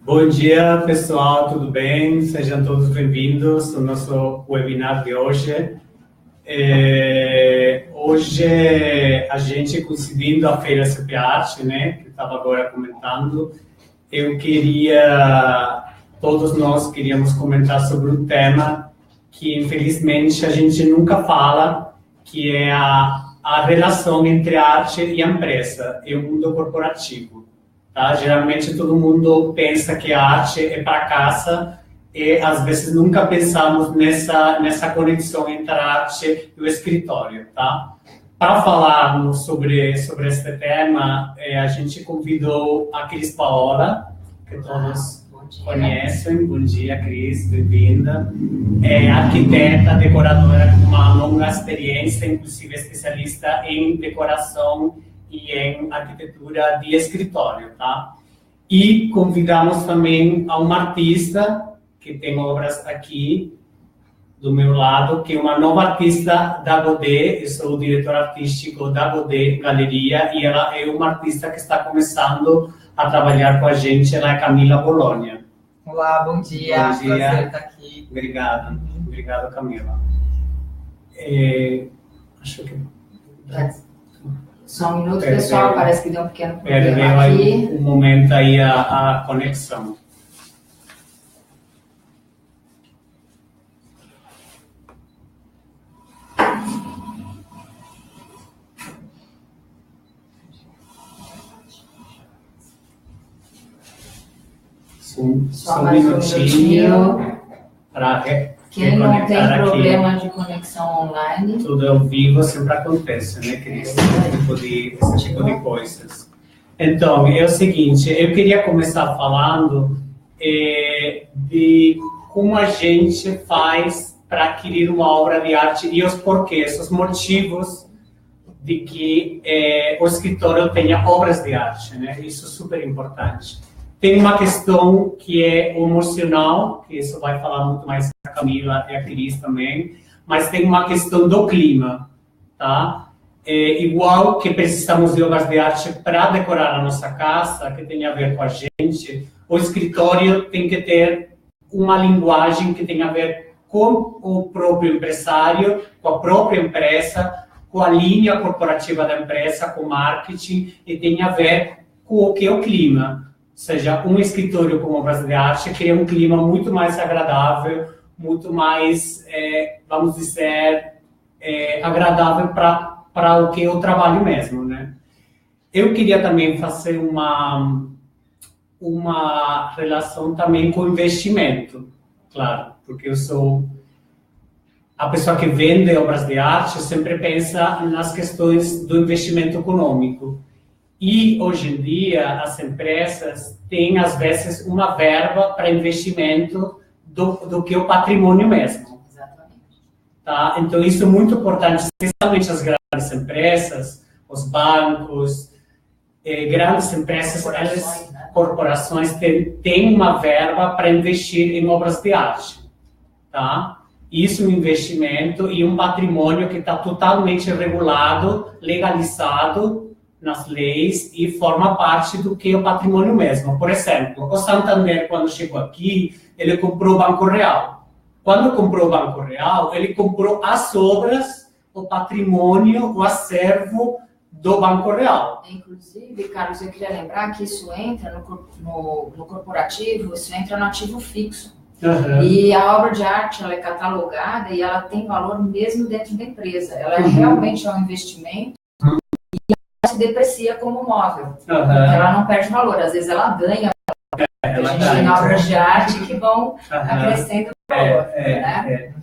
Bom dia, pessoal, tudo bem? Sejam todos bem-vindos ao nosso webinar de hoje. Hoje, a gente coincidindo a Feira SP Arte, né, que estava agora comentando, todos nós queríamos comentar sobre um tema que, infelizmente, a gente nunca fala, que é a relação entre a arte e a empresa, e o mundo corporativo. Tá? Geralmente todo mundo pensa que a arte é para casa e às vezes nunca pensamos nessa conexão entre a arte e o escritório. Tá? Para falarmos sobre este tema, a gente convidou a Cris Paola, que todos conhecem. Bom dia, Cris, bem-vinda. É arquiteta, decoradora com uma longa experiência, inclusive especialista em decoração e em arquitetura de escritório, tá? E convidamos também a uma artista que tem obras aqui do meu lado, que é uma nova artista da Godet. Eu sou o diretor artístico da Godet Galeria e ela é uma artista que está começando a trabalhar com a gente. Ela é Camila Bologna. Olá, bom dia. Bom dia. Prazer estar aqui. Obrigado. Obrigado, Camila. Acho que... Só um minuto, pessoal, parece que deu um pequeno problema Perdeu aqui. aí um momento aí a conexão. Só mais um minutinho. Para Quem não tem reconectar problema aqui. de conexão online. Tudo ao vivo sempre acontece, né, Cris? Esse tipo de coisas. Então, é o seguinte, eu queria começar falando de como a gente faz para adquirir uma obra de arte e os porquês, os motivos de que o escritório tenha obras de arte, né? Isso é super importante. Tem uma questão que é o emocional, que isso vai falar muito mais a Camila e a Cris também, mas tem uma questão do clima, tá? Igual que precisamos de obras de arte para decorar a nossa casa, que tem a ver com a gente, o escritório tem que ter uma linguagem que tem a ver com o próprio empresário, com a própria empresa, com a linha corporativa da empresa, com o marketing, e tem a ver com o que é o clima. Ou seja, um escritório com obras de arte cria um clima muito mais agradável, muito mais, vamos dizer, agradável para o que eu trabalho mesmo, né? Eu queria também fazer uma relação também com o investimento, claro, porque eu sou a pessoa que vende obras de arte, sempre pensa nas questões do investimento econômico. E, hoje em dia, as empresas têm, às vezes, uma verba para investimento do que o patrimônio mesmo. Exatamente. Tá? Então, isso é muito importante, especialmente as grandes empresas, os bancos, grandes empresas, corporações têm uma verba para investir em obras de arte. Tá? Isso é um investimento e um patrimônio que está totalmente regulado, legalizado nas leis e forma parte do que é o patrimônio mesmo. Por exemplo, o Santander, quando chegou aqui, ele comprou o Banco Real. Quando comprou o Banco Real, ele comprou as obras, o patrimônio, o acervo do Banco Real. Inclusive, Carlos, eu queria lembrar que isso entra no corporativo, isso entra no ativo fixo. Uhum. E a obra de arte, ela é catalogada e ela tem valor mesmo dentro da empresa. Ela realmente é um investimento e ela se deprecia como móvel. Então, ela não perde valor. Às vezes ela ganha. A gente tem obras de arte que vão acrescentando valor. Né?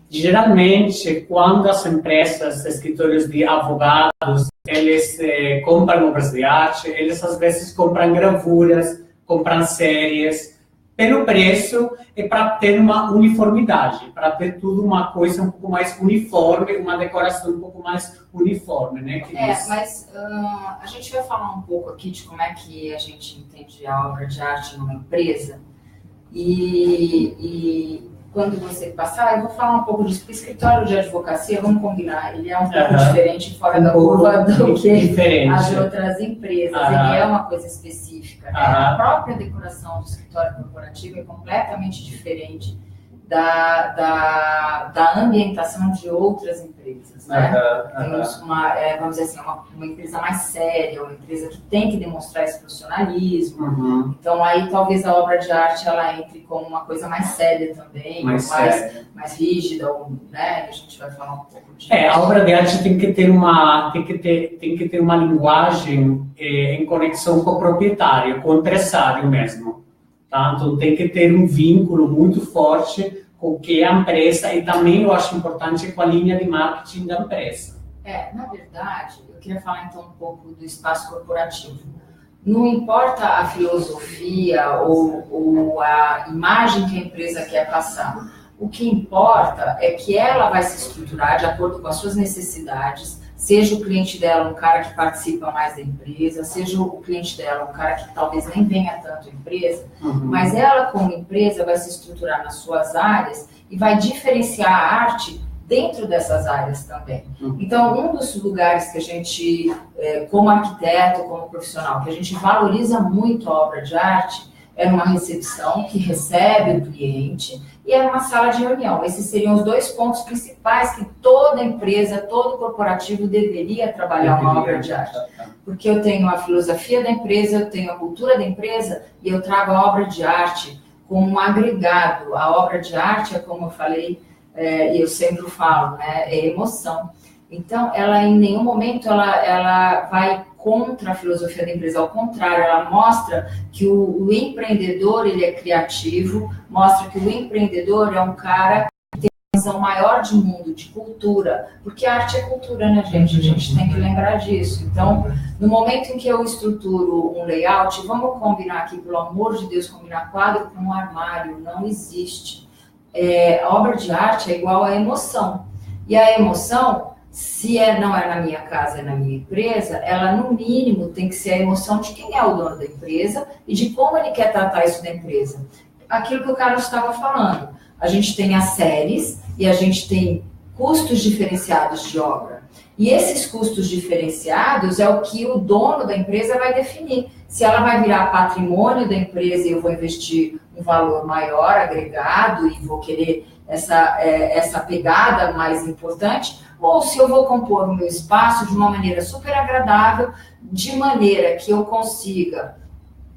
Geralmente, quando as empresas, escritórios de advogados, eles compram obras de arte, eles às vezes compram gravuras, compram séries, pelo preço e para ter uma uniformidade, para ter tudo uma coisa um pouco mais uniforme, uma decoração um pouco mais uniforme, né? Mas a gente vai falar um pouco aqui de como é que a gente entende a obra de arte numa empresa e quando você passar, eu vou falar um pouco disso, porque o escritório de advocacia, vamos combinar, ele é um pouco diferente, fora da curva do que as outras empresas, ele é uma coisa específica, né? A própria decoração do escritório corporativo é completamente diferente da ambientação de outras empresas, né? Temos vamos dizer assim, uma empresa mais séria, uma empresa que tem que demonstrar esse profissionalismo. Então aí talvez a obra de arte ela entre como uma coisa mais séria também, mais rígida, né? A gente vai falar um pouco disso. A obra de arte tem que ter uma linguagem em conexão com o proprietário, com o empresário mesmo. Tá? Então tem que ter um vínculo muito forte com o que é a empresa e também eu acho importante com a linha de marketing da empresa. Na verdade, eu queria falar então um pouco do espaço corporativo. Não importa a filosofia ou a imagem que a empresa quer passar. O que importa é que ela vai se estruturar de acordo com as suas necessidades, seja o cliente dela um cara que participa mais da empresa, seja o cliente dela um cara que talvez nem venha tanto à empresa, mas ela como empresa vai se estruturar nas suas áreas e vai diferenciar a arte dentro dessas áreas também. Então, um dos lugares que a gente, como arquiteto, como profissional, que a gente valoriza muito a obra de arte, é numa recepção que recebe o cliente e é numa sala de reunião. Esses seriam os dois pontos principais que toda empresa, todo corporativo deveria trabalhar uma obra de arte. Porque eu tenho a filosofia da empresa, eu tenho a cultura da empresa e eu trago a obra de arte como um agregado. A obra de arte é, como eu falei, e eu sempre falo, né, é emoção. Então, ela em nenhum momento ela vai contra a filosofia da empresa, ao contrário, ela mostra que o empreendedor ele é criativo, mostra que o empreendedor é um cara que tem uma visão maior de mundo, de cultura, porque a arte é cultura, né, gente? A gente tem que lembrar disso. Então, no momento em que eu estruturo um layout, vamos combinar aqui, pelo amor de Deus, combinar quadro com um armário, não existe. A obra de arte é igual à emoção, e a emoção, se não é na minha casa, é na minha empresa, ela no mínimo tem que ser a emoção de quem é o dono da empresa e de como ele quer tratar isso da empresa. Aquilo que o Carlos estava falando, a gente tem as séries e a gente tem custos diferenciados de obra. E esses custos diferenciados é o que o dono da empresa vai definir. Se ela vai virar patrimônio da empresa e eu vou investir um valor maior, agregado, e vou querer essa pegada mais importante, ou se eu vou compor o meu espaço de uma maneira super agradável, de maneira que eu consiga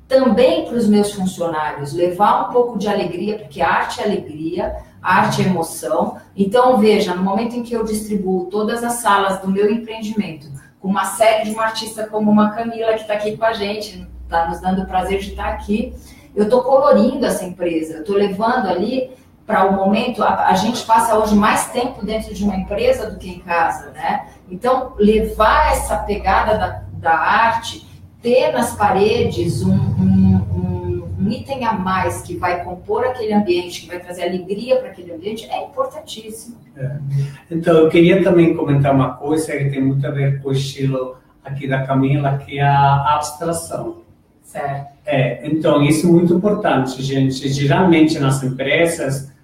também para os meus funcionários levar um pouco de alegria, porque a arte é alegria, a arte é emoção. Então, veja, no momento em que eu distribuo todas as salas do meu empreendimento, com uma série de uma artista como uma Camila, que está aqui com a gente, está nos dando o prazer de estar aqui, eu estou colorindo essa empresa, eu estou levando ali para o momento, a gente passa hoje mais tempo dentro de uma empresa do que em casa, né? Então, levar essa pegada da arte, ter nas paredes um item a mais que vai compor aquele ambiente, que vai trazer alegria para aquele ambiente, é importantíssimo. Então, eu queria também comentar uma coisa que tem muito a ver com o estilo aqui da Camila, que é a abstração. Certo. Então, isso é muito importante, gente. Geralmente, nas empresas,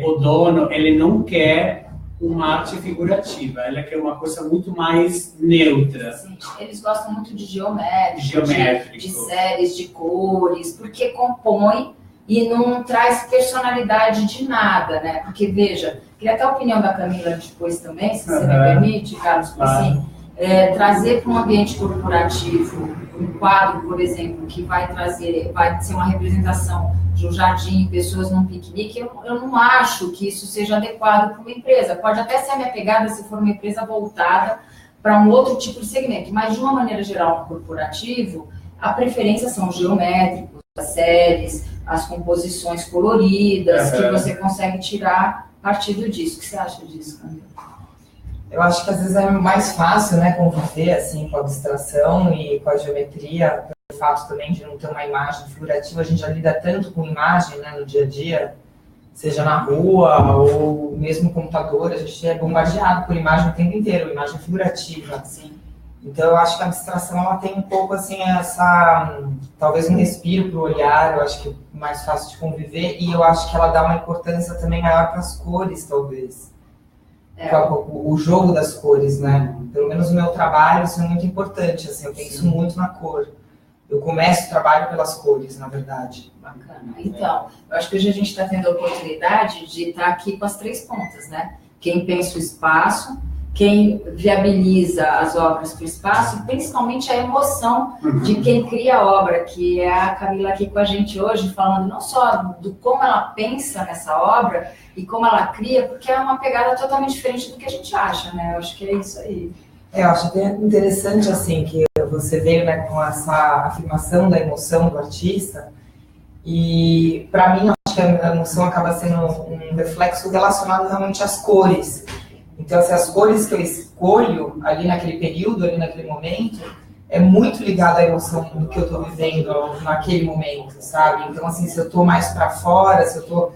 o dono, ele não quer uma arte figurativa, ele quer uma coisa muito mais neutra. Sim, eles gostam muito de geométrico. De séries, de cores, porque compõe e não traz personalidade de nada, né? Porque, veja, queria até a opinião da Camila depois também, se você me permite, Carlos, assim, trazer para um ambiente corporativo um quadro, por exemplo, que vai ser uma representação de um jardim, pessoas num piquenique, eu não acho que isso seja adequado para uma empresa. Pode até ser a minha pegada se for uma empresa voltada para um outro tipo de segmento, mas de uma maneira geral, no corporativo, a preferência são os geométricos, as séries, as composições coloridas, que você consegue tirar partido disso. O que você acha disso, Camila? Eu acho que às vezes é mais fácil, né, conviver assim, com a abstração e com a geometria, pelo fato também de não ter uma imagem figurativa. A gente já lida tanto com imagem, né, no dia a dia, seja na rua ou mesmo no computador, a gente é bombardeado por imagem o tempo inteiro, imagem figurativa. Sim. Então, eu acho que a abstração, ela tem um pouco, assim, talvez um respiro para o olhar, eu acho que é mais fácil de conviver, e eu acho que ela dá uma importância também maior para as cores, talvez. O jogo das cores, né? Pelo menos no meu trabalho, isso é muito importante, assim, eu penso muito na cor. Eu começo o trabalho pelas cores, na verdade. Bacana. Então, eu acho que hoje a gente está tendo a oportunidade de estar aqui com as 3 pontas, né? Quem pensa o espaço, quem viabiliza as obras para o espaço, e principalmente a emoção de quem cria a obra, que é a Camila aqui com a gente hoje, falando não só do como ela pensa nessa obra e como ela cria, porque é uma pegada totalmente diferente do que a gente acha, né? Eu acho que é isso aí. Eu acho até interessante, assim, que você veio, né, com essa afirmação da emoção do artista, e para mim, eu acho que a emoção acaba sendo um reflexo relacionado realmente às cores. Então, assim, as cores que eu escolho ali naquele período, ali naquele momento, é muito ligado à emoção do que eu estou vivendo naquele momento, sabe? Então, assim, se eu estou mais para fora, se eu estou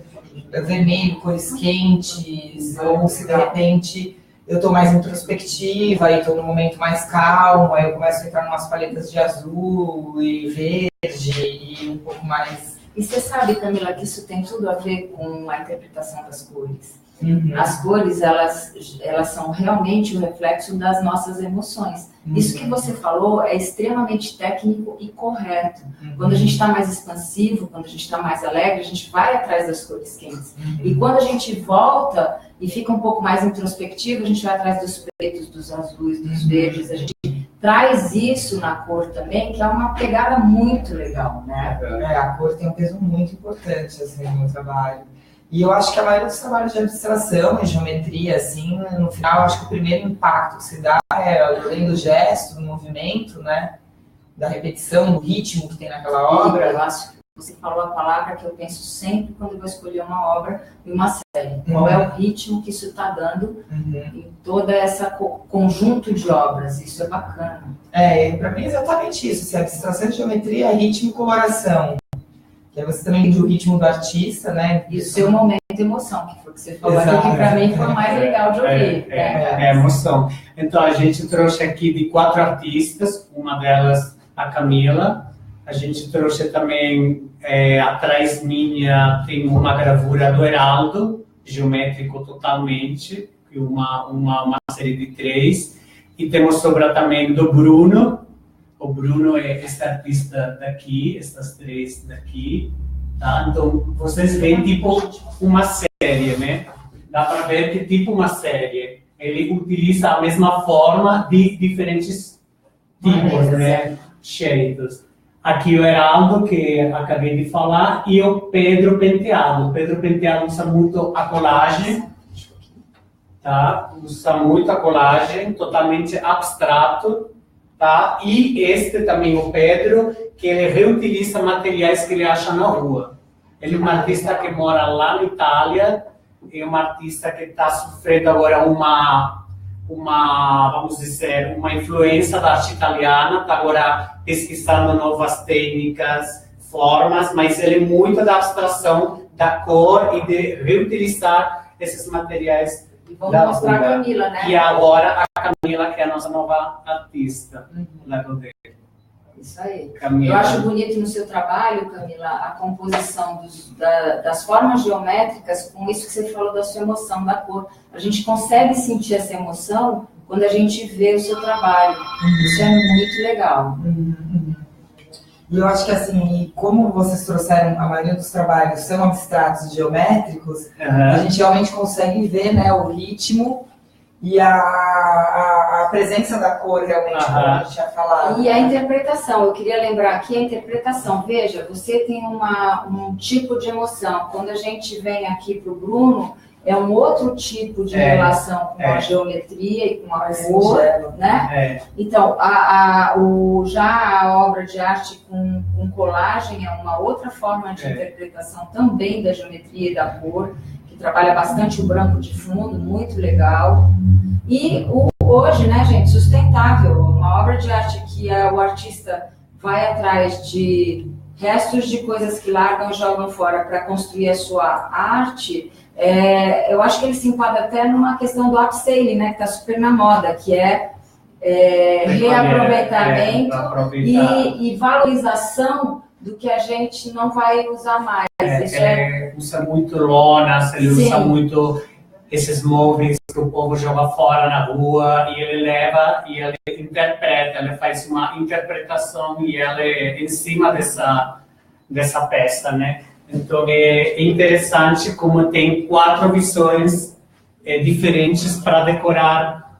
vermelho, cores quentes, ou se de repente eu estou mais introspectiva e estou num momento mais calmo, aí eu começo a entrar em umas paletas de azul e verde e um pouco mais... E você sabe, Camila, que isso tem tudo a ver com a interpretação das cores. As cores, elas são realmente o reflexo das nossas emoções. Isso que você falou é extremamente técnico e correto. Quando a gente está mais expansivo, quando a gente está mais alegre, a gente vai atrás das cores quentes. E quando a gente volta e fica um pouco mais introspectivo, a gente vai atrás dos pretos, dos azuis, dos verdes. A gente traz isso na cor também, que é uma pegada muito legal, né? A cor tem um peso muito importante, assim, no meu trabalho. E eu acho que a maioria dos trabalhos de abstração e geometria, assim, no final, eu acho que o primeiro impacto que se dá é, além do gesto, do movimento, né, da repetição, do ritmo que tem naquela obra. Eu acho que você falou a palavra que eu penso sempre quando eu vou escolher uma obra e uma série. Qual é o ritmo que isso está dando em toda essa conjunto de obras? Isso é bacana. Para mim é exatamente isso. Assim, abstração e geometria é ritmo e coloração. Que aí você também tem o ritmo do artista, né? E o seu momento de emoção, que foi o que você falou aqui, que para mim foi o mais legal de ouvir. É emoção. Então, a gente trouxe aqui de 4 artistas, uma delas a Camila. A gente trouxe também, atrás minha, tem uma gravura do Heraldo, geométrico totalmente, uma série de 3. E temos sobra também do Bruno. O Bruno é esse artista daqui, essas 3 daqui, tá? Então, vocês veem tipo uma série, né? Dá para ver que tipo uma série. Ele utiliza a mesma forma de diferentes tipos, né? Jeitos. Aqui o Heraldo, que acabei de falar, e o Pedro Penteado. O Pedro Penteado usa muito a colagem, tá? Usa muito a colagem, totalmente abstrato. Tá? E este também, o Pedro, que ele reutiliza materiais que ele acha na rua. Ele é um artista que mora lá na Itália, é um artista que está sofrendo agora vamos dizer, uma influência da arte italiana, está agora pesquisando novas técnicas, formas, mas ele é muito da abstração, da cor e de reutilizar esses materiais. Vamos mostrar a Camila, né? E agora a Camila, que é a nossa nova artista da Godeira. Isso aí. Camila. Eu acho bonito no seu trabalho, Camila, a composição das formas geométricas com isso que você falou da sua emoção, da cor. A gente consegue sentir essa emoção quando a gente vê o seu trabalho. Isso é muito legal. E eu acho que, assim, como vocês trouxeram, a maioria dos trabalhos são abstratos geométricos, a gente realmente consegue ver, né, o ritmo e a presença da cor, realmente, como a gente tinha falado. E a interpretação, eu queria lembrar aqui a interpretação. Veja, você tem um tipo de emoção. Quando a gente vem aqui para o Bruno, é um outro tipo de relação com a geometria e com a cor, né? Então, já a obra de arte com colagem é uma outra forma de interpretação também da geometria e da cor, que trabalha bastante o branco de fundo, muito legal. E hoje, né, gente, sustentável, uma obra de arte que o artista vai atrás de restos de coisas que largam e jogam fora para construir a sua arte. Eu acho que ele se enquadra até numa questão do upscaling, né, que está super na moda, que é reaproveitamento e valorização do que a gente não vai usar mais. Usa muito lonas, ele usa muito esses móveis que o povo joga fora na rua e ele leva e ele interpreta, ele faz uma interpretação e ele em cima dessa peça, né? Então é interessante como tem 4 visões diferentes para decorar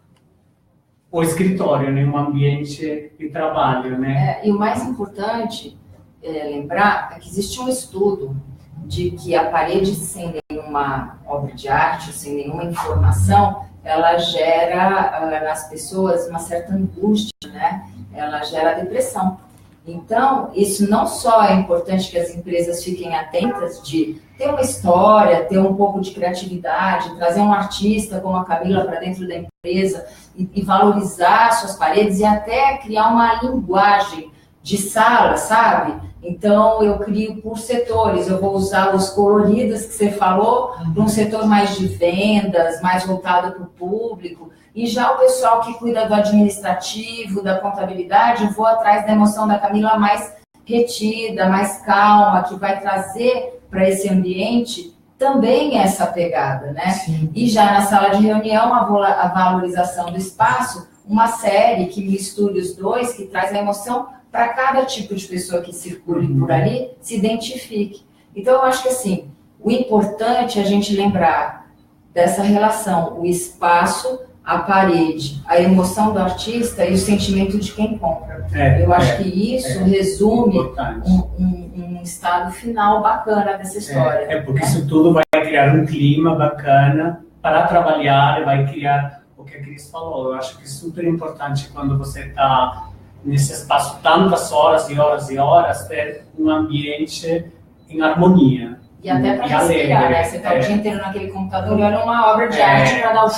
o escritório, né? Um ambiente de trabalho, né? E o mais importante lembrar é que existe um estudo de que a parede sem nenhuma obra de arte, sem nenhuma informação, ela gera nas pessoas uma certa angústia, né? Ela gera depressão. Então, isso não só é importante que as empresas fiquem atentas de ter uma história, ter um pouco de criatividade, trazer um artista como a Camila para dentro da empresa e valorizar suas paredes e até criar uma linguagem de sala, sabe? Então, eu crio por setores, eu vou usar os coloridos que você falou, para um setor mais de vendas, mais voltado para o público, e já o pessoal que cuida do administrativo, da contabilidade, eu vou atrás da emoção da Camila mais retida, mais calma, que vai trazer para esse ambiente também essa pegada, né? Sim. E já na sala de reunião, a valorização do espaço, uma série que misture os dois, que traz a emoção para cada tipo de pessoa que circule por ali, se identifique. Então, eu acho que assim, o importante é a gente lembrar dessa relação, o espaço, a parede, a emoção do artista e o sentimento de quem compra. Eu acho que isso resume um estado final bacana dessa história. Porque isso tudo vai criar um clima bacana para trabalhar, vai criar o que a Cris falou. Eu acho que é super importante quando você está nesse espaço tantas horas e horas e horas, ter um ambiente em harmonia. E até para respirar, né? Você está o dia inteiro naquele computador e olha uma obra de arte para dar o...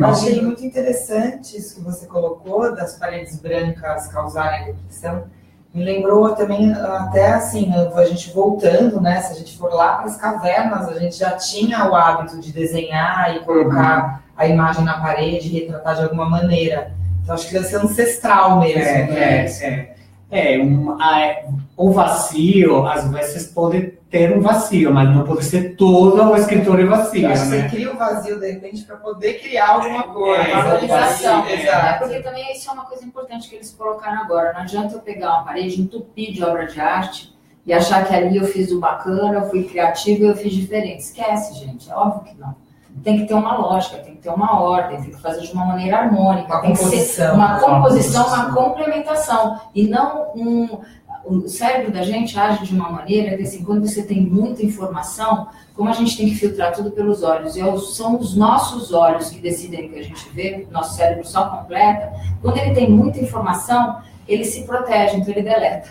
Eu achei muito interessante isso que você colocou, das paredes brancas causarem depressão. Me lembrou também, até assim, a gente voltando, né? Se a gente for lá para as cavernas, a gente já tinha o hábito de desenhar e colocar a imagem na parede, retratar de alguma maneira. Então, acho que deve ser ancestral mesmo. O vazio, às vezes, pode ter um vazio, mas não pode ser todo o escritório vazio. Acho que você cria o vazio, de repente, para poder criar alguma coisa. Valorização. Porque também isso é uma coisa importante que eles colocaram agora. Não adianta eu pegar uma parede, entupir de obra de arte e achar que ali eu fiz o bacana, eu fui criativo e eu fiz diferente. Esquece, gente. É óbvio que não. Tem que ter uma lógica, tem que ter uma ordem, tem que fazer de uma maneira harmônica, tem que ser uma composição, uma complementação, e não o cérebro da gente age de uma maneira que, assim, quando você tem muita informação, como a gente tem que filtrar tudo pelos olhos, e são os nossos olhos que decidem o que a gente vê, nosso cérebro só completa, quando ele tem muita informação, ele se protege, então ele deleta.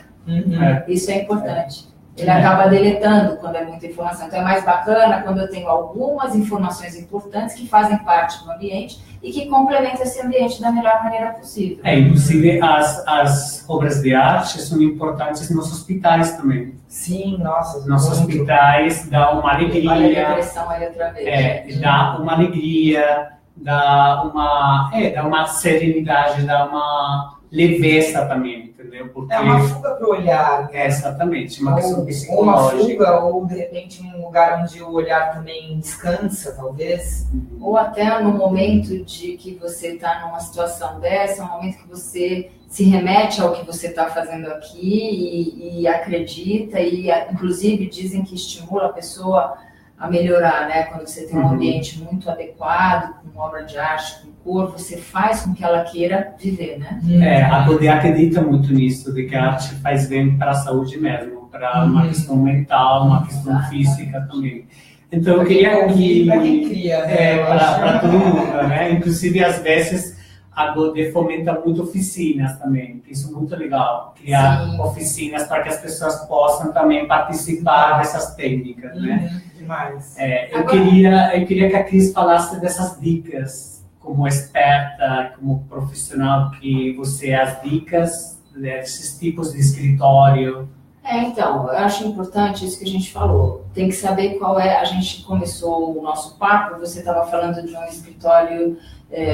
Isso é importante. Ele acaba deletando quando é muita informação. Então é mais bacana quando eu tenho algumas informações importantes que fazem parte do ambiente e que complementam esse ambiente da melhor maneira possível. Inclusive as obras de arte são importantes nos hospitais também. Sim, nossa. Nos hospitais dá uma alegria. Olha a depressão aí outra vez. Dá uma alegria, dá uma serenidade, dá uma leveza também, entendeu? Porque é uma fuga para o olhar. Exatamente, uma questão psicológica. Ou uma fuga, ou de repente um lugar onde o olhar também descansa, talvez. Ou até no momento de que você está numa situação dessa, um momento que você se remete ao que você está fazendo aqui e acredita, e inclusive dizem que estimula a pessoa a melhorar, né? Quando você tem um ambiente muito adequado, com obra de arte, com cor, você faz com que ela queira viver, né? A Godet acredita muito nisso, de que a arte faz bem para a saúde mesmo, para uma questão mental, uma questão física também. Então eu queria que... Para quem cria, né? Para todo mundo, né? Inclusive, às vezes, a Godet fomenta muito oficinas também, isso é muito legal, criar oficinas para que as pessoas possam também participar dessas técnicas, né? Demais. Eu queria que a Cris falasse dessas dicas, como experta, como profissional, que você, as dicas desses tipos de escritório, Então, eu acho importante isso que a gente falou. Tem que saber qual é. A gente começou o nosso papo, você estava falando de um escritório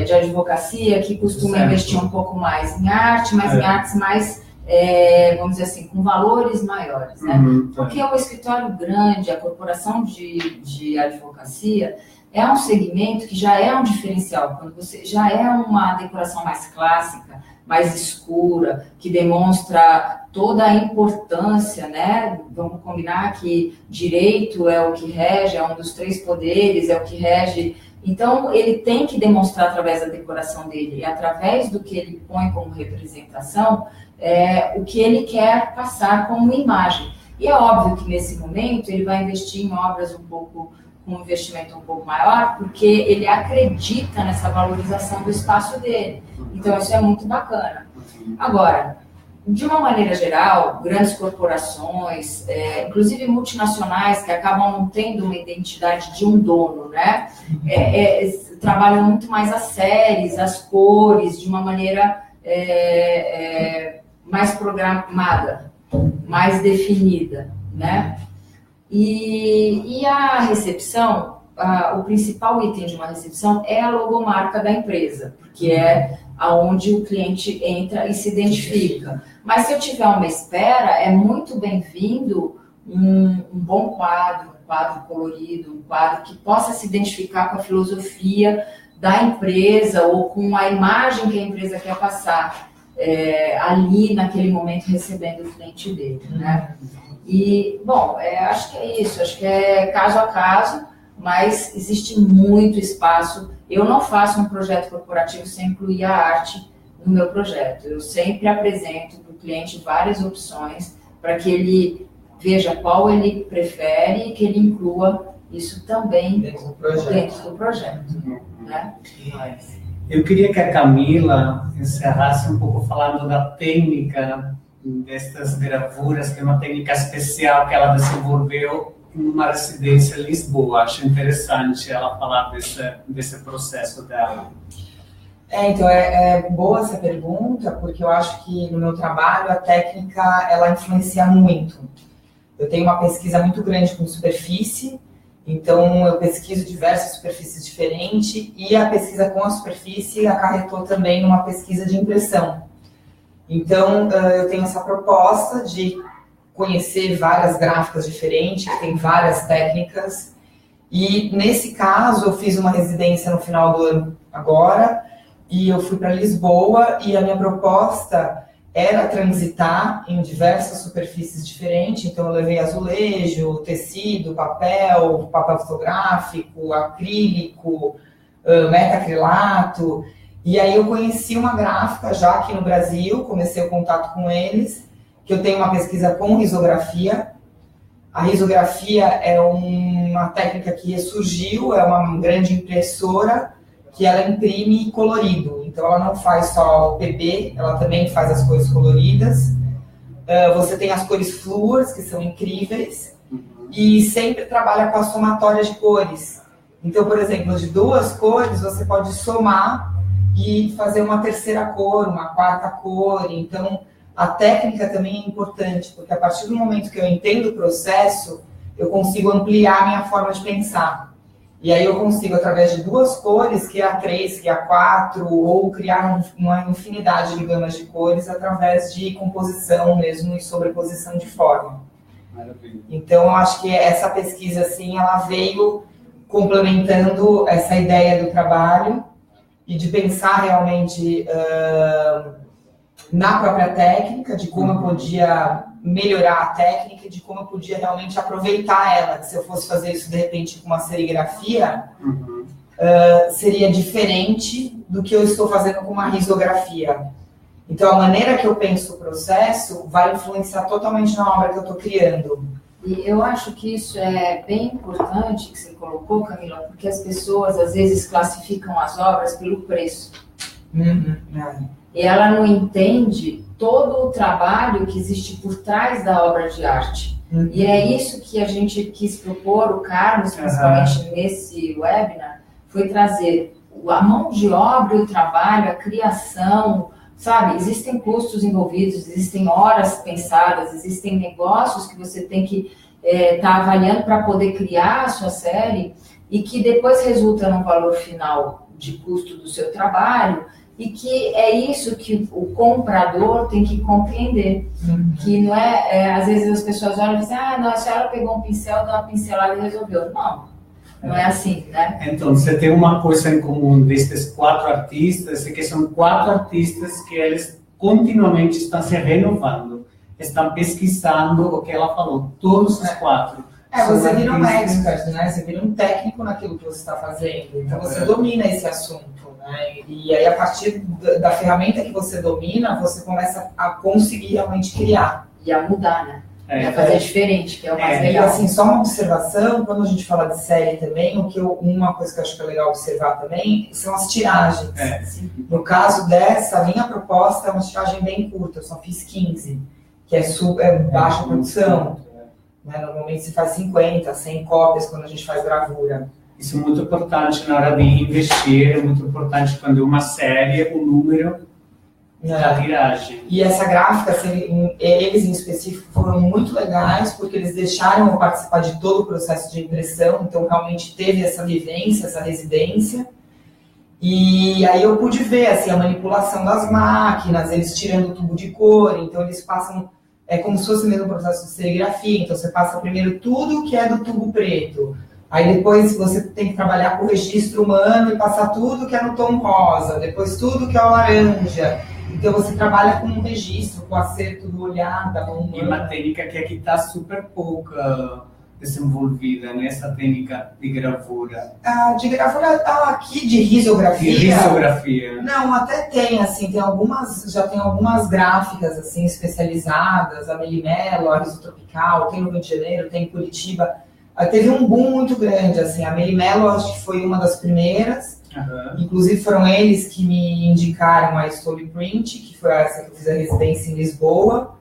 de advocacia que costuma investir um pouco mais em arte, mas em artes mais, vamos dizer assim, com valores maiores, né? Porque o escritório grande, a corporação de advocacia, é um segmento que já é um diferencial, quando você já é uma decoração mais clássica, mais escura, que demonstra toda a importância, né? Vamos combinar que direito é o que rege, é um dos 3 poderes, é o que rege. Então, ele tem que demonstrar através da decoração dele, e através do que ele põe como representação, o que ele quer passar como imagem. E é óbvio que nesse momento ele vai investir em obras com um investimento um pouco maior, porque ele acredita nessa valorização do espaço dele. Então, isso é muito bacana. Agora, de uma maneira geral, grandes corporações, inclusive multinacionais, que acabam não tendo uma identidade de um dono, né? Trabalham muito mais as séries, as cores, de uma maneira mais programada, mais definida, né? E a recepção, o principal item de uma recepção é a logomarca da empresa, porque é aonde o cliente entra e se identifica. Mas se eu tiver uma espera, é muito bem-vindo um bom quadro, um quadro colorido, um quadro que possa se identificar com a filosofia da empresa ou com a imagem que a empresa quer passar ali naquele momento recebendo o cliente dele, né? E, bom, acho que é isso, acho que é caso a caso, mas existe muito espaço. Eu não faço um projeto corporativo sem incluir a arte no meu projeto. Eu sempre apresento para o cliente várias opções para que ele veja qual ele prefere e que ele inclua isso também dentro do projeto. Né? Eu queria que a Camila encerrasse um pouco falando da técnica destas gravuras, que é uma técnica especial que ela desenvolveu em uma residência em Lisboa. Acho interessante ela falar desse processo dela. Então, é boa essa pergunta, porque eu acho que no meu trabalho a técnica, ela influencia muito. Eu tenho uma pesquisa muito grande com superfície, então eu pesquiso diversas superfícies diferentes, e a pesquisa com a superfície acarretou também numa pesquisa de impressão. Então, eu tenho essa proposta de conhecer várias gráficas diferentes, que tem várias técnicas, e nesse caso eu fiz uma residência no final do ano agora, e eu fui para Lisboa, e a minha proposta era transitar em diversas superfícies diferentes, então eu levei azulejo, tecido, papel fotográfico, acrílico, metacrilato. E aí eu conheci uma gráfica já aqui no Brasil, comecei o contato com eles, que eu tenho uma pesquisa com risografia. A risografia é uma técnica que ressurgiu, é uma grande impressora que ela imprime colorido. Então ela não faz só o PB, ela também faz as cores coloridas. Você tem as cores fluas, que são incríveis, e sempre trabalha com a somatória de cores. Então, por exemplo, de 2 cores você pode somar e fazer uma terceira cor, uma quarta cor. Então, a técnica também é importante, porque a partir do momento que eu entendo o processo, eu consigo ampliar a minha forma de pensar. E aí eu consigo, através de 2 cores, criar 3, criar 4, ou criar uma infinidade de gamas de cores através de composição mesmo e sobreposição de forma. Maravilha. Então, eu acho que essa pesquisa, assim, ela veio complementando essa ideia do trabalho, e de pensar realmente na própria técnica, de como eu podia melhorar a técnica, de como eu podia realmente aproveitar ela. Se eu fosse fazer isso, de repente, com uma serigrafia, seria diferente do que eu estou fazendo com uma risografia. Então, a maneira que eu penso o processo vai influenciar totalmente na obra que eu estou criando. E eu acho que isso é bem importante que você colocou, Camila, porque as pessoas às vezes classificam as obras pelo preço. E ela não entende todo o trabalho que existe por trás da obra de arte. E é isso que a gente quis propor, o Carlos, principalmente nesse webinar, foi trazer a mão de obra e o trabalho, a criação, sabe? Existem custos envolvidos, existem horas pensadas, existem negócios que você tem que estar avaliando para poder criar a sua série e que depois resulta num valor final de custo do seu trabalho e que é isso que o comprador tem que compreender. Que não às vezes as pessoas olham e dizem, não, a senhora pegou um pincel, deu uma pincelada e resolveu. Não é assim, né? Então, você tem uma coisa em comum destes 4 artistas, é que são 4 artistas que eles continuamente estão se renovando, estão pesquisando o que ela falou, todos os 4. Você vira um expert, né? Você vira um técnico naquilo que você está fazendo, então você domina esse assunto, né? E aí, a partir da ferramenta que você domina, você começa a conseguir realmente criar. E a mudar, né? A fazer diferente, que é o mais legal. E assim, só uma observação, quando a gente fala de série também, uma coisa que eu acho que é legal observar também são as tiragens. No caso dessa, a minha proposta é uma tiragem bem curta, eu só fiz 15, que é baixa produção. Normalmente se faz 50, 100 cópias quando a gente faz gravura. Isso é muito importante na hora de investir, é muito importante quando uma série, o número da tiragem. E essa gráfica, eles em específico foram muito legais, porque eles deixaram eu participar de todo o processo de impressão, então realmente teve essa vivência, essa residência. E aí eu pude ver assim, a manipulação das máquinas, eles tirando o tubo de cor, então eles passam, como se fosse o mesmo processo de serigrafia, então você passa primeiro tudo que é do tubo preto, aí depois você tem que trabalhar com o registro humano e passar tudo que é no tom rosa, depois tudo que é o laranja. Então você trabalha com um registro, com o acerto do olhar, da mão humana. E uma técnica que aqui está super pouca desenvolvida, nessa técnica de gravura. De gravura aqui, de risografia. De risografia. Não, até tem, assim, já tem algumas gráficas, assim, especializadas, a Melimelo, a Risotropical, tem no Rio de Janeiro, tem em Curitiba. Teve um boom muito grande, assim, a Melimelo acho que foi uma das primeiras. Inclusive foram eles que me indicaram a Story Print, que foi essa que eu fiz a residência em Lisboa.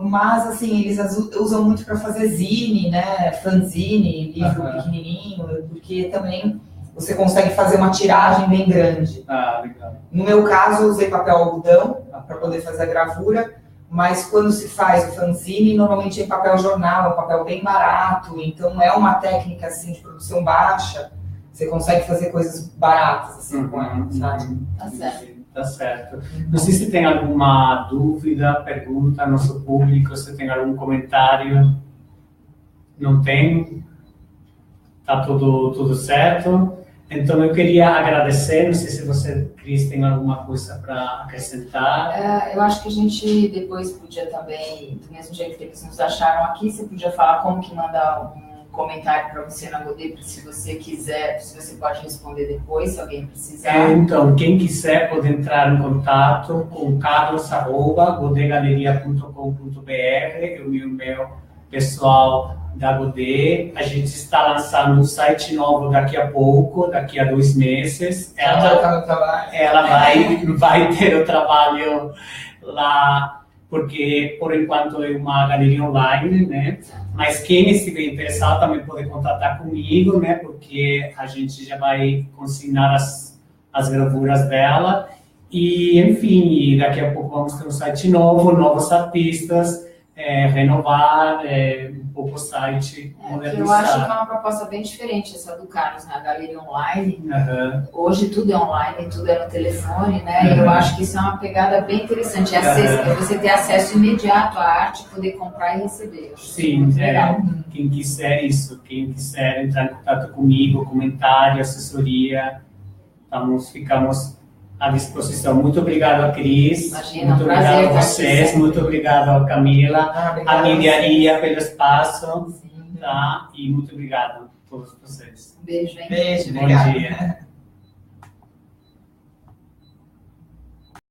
Mas assim, eles usam muito para fazer zine, né? Fanzine, livro pequenininho, porque também você consegue fazer uma tiragem bem grande. Legal. No meu caso, eu usei papel algodão para poder fazer a gravura, mas quando se faz o fanzine, normalmente é papel jornal, é um papel bem barato, então é uma técnica assim, de produção baixa. Você consegue fazer coisas baratas assim com ela, sabe? Tá certo. Não sei se tem alguma dúvida, pergunta ao nosso público, se tem algum comentário. Não tem? Tá tudo certo? Então eu queria agradecer, não sei se você, Cris, tem alguma coisa para acrescentar. Eu acho que a gente depois podia também, do mesmo jeito que eles nos acharam aqui, você podia falar como que manda um comentário para você na Godê, se você quiser, se você pode responder depois, se alguém precisar. Então, quem quiser pode entrar em contato com carlos@godegaleria.com.br, é o e-mail pessoal da Godê. A gente está lançando um site novo daqui a pouco, daqui a 2 meses. Ela vai ter o trabalho lá, porque por enquanto é uma galeria online, né? Mas quem estiver interessado também pode contatar comigo, né? Porque a gente já vai consignar as gravuras dela. E, enfim, daqui a pouco vamos ter um site novo, novos artistas, renovar um pouco o site, modernizar. Eu acho que é uma proposta bem diferente essa do Carlos, na galeria online. Hoje tudo é online, tudo é no telefone, né? Eu acho que isso é uma pegada bem interessante. É você ter acesso imediato à arte, poder comprar e receber. Sim, quem quiser isso, quem quiser entrar em contato comigo, comentário, assessoria, ficamos à disposição. Muito obrigado, Cris. Imagina, muito obrigado a vocês. Aqui. Muito obrigado a Camila, a Mediaria pelo espaço. Sim. Tá? E muito obrigado a todos vocês. Beijo, hein? Beijo, Bom obrigado. dia.